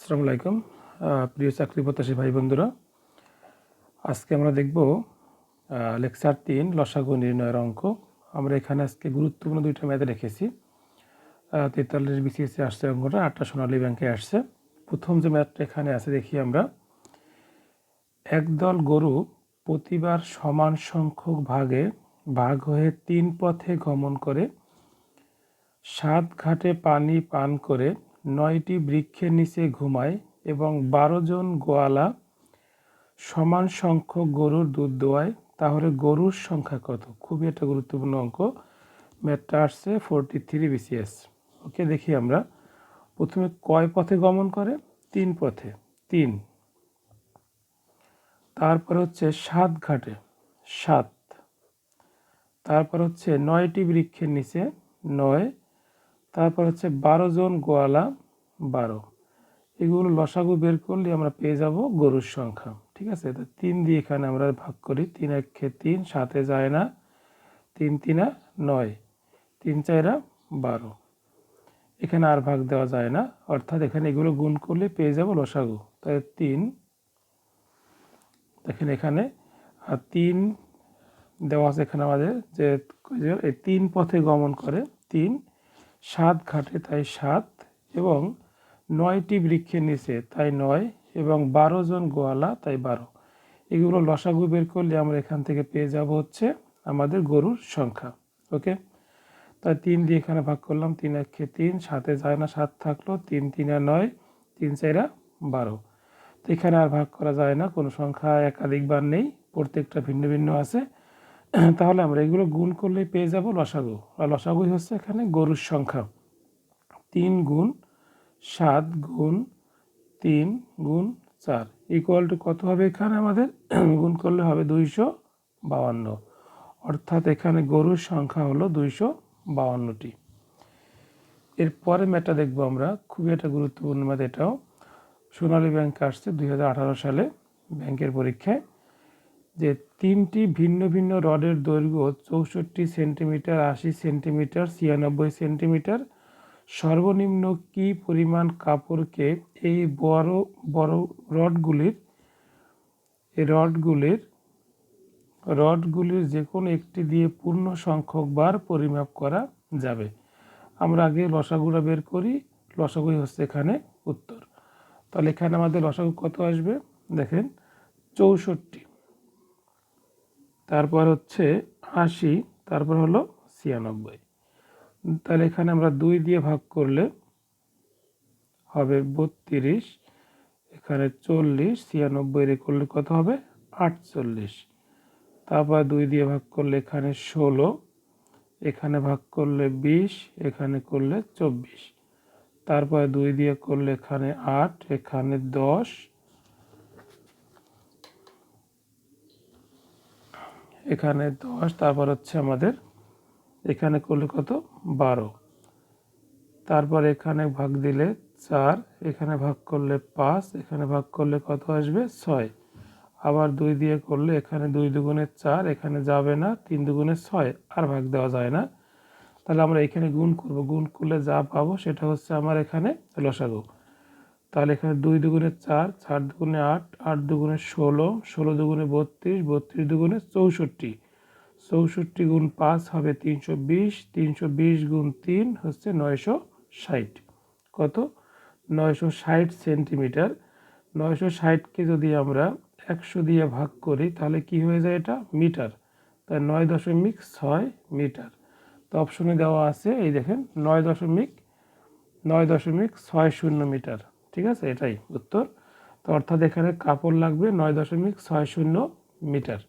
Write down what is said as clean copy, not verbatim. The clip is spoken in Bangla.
আসসালামু আলাইকুম প্রিয় চাকরি প্রত্যাশী ভাই বন্ধুরা, আজকে আমরা দেখব লেকচার 3 লসাগু নির্ণয়ের অঙ্ক। আমরা এখানে আজকে গুরুত্বপূর্ণ দুইটা ম্যাথ রেখেছি। 43 বিসিএসে আসছে অঙ্কটা, 8টা সোনালী ব্যাংকে আসছে। প্রথম যে ম্যাথটা এখানে আছে দেখি আমরা। একদল গরু প্রতিবার সমান সংখ্যক ভাগে ভাগ হয়ে 3 পথে গমন করে 7 ঘাটে পানি পান করে 9টি বৃক্ষের নিচে ঘুমায় এবং 12 জন গোয়ালা সমান সংখ্যক গরুর দুধ দোয়ায়, তাহলে গরুর সংখ্যা কত? খুবই একটা গুরুত্বপূর্ণ অঙ্ক। ম্যাথটা আসছে 43 বিসিএস। ওকে, দেখি আমরা প্রথমে কয় পথে গমন করে? 3 পথে, 3। তারপর হচ্ছে 7 ঘাটে, 7। তারপর হচ্ছে 9টি বৃক্ষের নিচে, 9। তারপর হচ্ছে 12 জন গোয়ালা, 12। এগুলো লসাগু বের করলে আমরা পেয়ে যাব গরুর সংখ্যা। ঠিক আছে, তো 3 দিয়ে এখানে আমরা ভাগ করি। 3 একে 3, 7-এ যায় না, 3 3-আ 9, 3 4-আ 12। এখানে আর ভাগ দেওয়া যায় না, অর্থাৎ এখানে এগুলো গুণ করলে পেয়ে যাব লসাগু। তাই 3, দেখেন এখানে 3 দেওয়া আছে এখানে আমাদের, যে এই 3 পথে গমন করে, 3, 7 ঘাটে তাই 7, এবং 9টি বৃক্ষের নিচে তাই 9, এবং 12 জন গোয়ালা তাই 12। এগুলো লসাগু বের করলে আমরা এখান থেকে পেয়ে যাব হচ্ছে আমাদের গরুর সংখ্যা। ওকে, তাই 3 দিয়ে এখানে ভাগ করলাম। 3 একে 3, 7-এ যায় না, 7 থাকলো, 3 3-আ 9, 3 4-আ 12। তো এখানে আর ভাগ করা যায় না, কোনো সংখ্যা একাধিকবার নেই, প্রত্যেকটা ভিন্ন ভিন্ন আছে। তাহলে আমরা এগুলো গুণ করলে পেয়ে যাব লসাগু, আর লসাগুই হচ্ছে এখানে গরুর সংখ্যা। 3 গুণ 7 গুণ 3 গুণ 4 ইকুয়াল টু কত হবে? এখানে আমাদের গুণ করলে হবে 252, অর্থাৎ এখানে গরুর সংখ্যা হলো 252টি। এরপরে ম্যাথটা দেখবো আমরা, খুবই একটা গুরুত্বপূর্ণ ম্যাথ। এটাও সোনালী ব্যাংকে আসছে 2018 সালে ব্যাংকের পরীক্ষায়, যে 3টি ভিন্ন ভিন্ন রডের দৈর্ঘ্য 64 সেন্টিমিটার, 80 সেন্টিমিটার, 96 সেন্টিমিটার, সর্বনিম্ন কি পরিমাণ কাপড়কে এই বড় বড় রডগুলির যে কোনো একটি দিয়ে পূর্ণ সংখ্যক বার পরিমাপ করা যাবে। আমরা আগে লসাগুটা বের করি, লসাগুই হচ্ছে এখানে উত্তর। তাহলে এখানে আমাদের লসাগু কত আসবে? দেখেন 64, তারপর হচ্ছে 80, তারপর হলো 96। তাহলে এখানে আমরা 2 দিয়ে ভাগ করলে হবে 32, এখানে 40, 96 করলে কত হবে? 48। তারপর 2 দিয়ে ভাগ করলে এখানে 16, এখানে ভাগ করলে 20, এখানে করলে 24। তারপর 2 দিয়ে করলে এখানে 8, এখানে 10, এখানে 10। তারপর হচ্ছে আমাদের এখানে করলে কত? 12। তারপর এখানে ভাগ দিলে 4, এখানে ভাগ করলে 5, এখানে ভাগ করলে কত আসবে? 6। আবার 2 দিয়ে করলে এখানে 2 দুগুণে 4, এখানে যাবে না, 3 দুগুণে 6, আর ভাগ দেওয়া যায় না। তাহলে আমরা এখানে গুণ করব, গুণ করলে যা পাবো সেটা হচ্ছে আমার এখানে লসাগু। তাহলে এখানে 2 দুগুণে 4, 4 দুগুণে 8, 8 দুগুণে 16, 16 দুগুণে 32, 32 দুগুণে 64, 64 গুণ 5 হবে 320, 320 গুণ 3 হচ্ছে 960। কত? 960 সেন্টিমিটার। 960কে যদি আমরা 100 দিয়ে ভাগ করি তাহলে কি হয়ে যায়? এটা মিটার। তাই 9.6 মিটার। তো অপশনে দেওয়া আছে, এই দেখেন 9.60 মিটার। ঠিক আছে, এটাই উত্তর। তো অর্থাৎ এখানে কাপড় লাগবে 9.60 মিটার।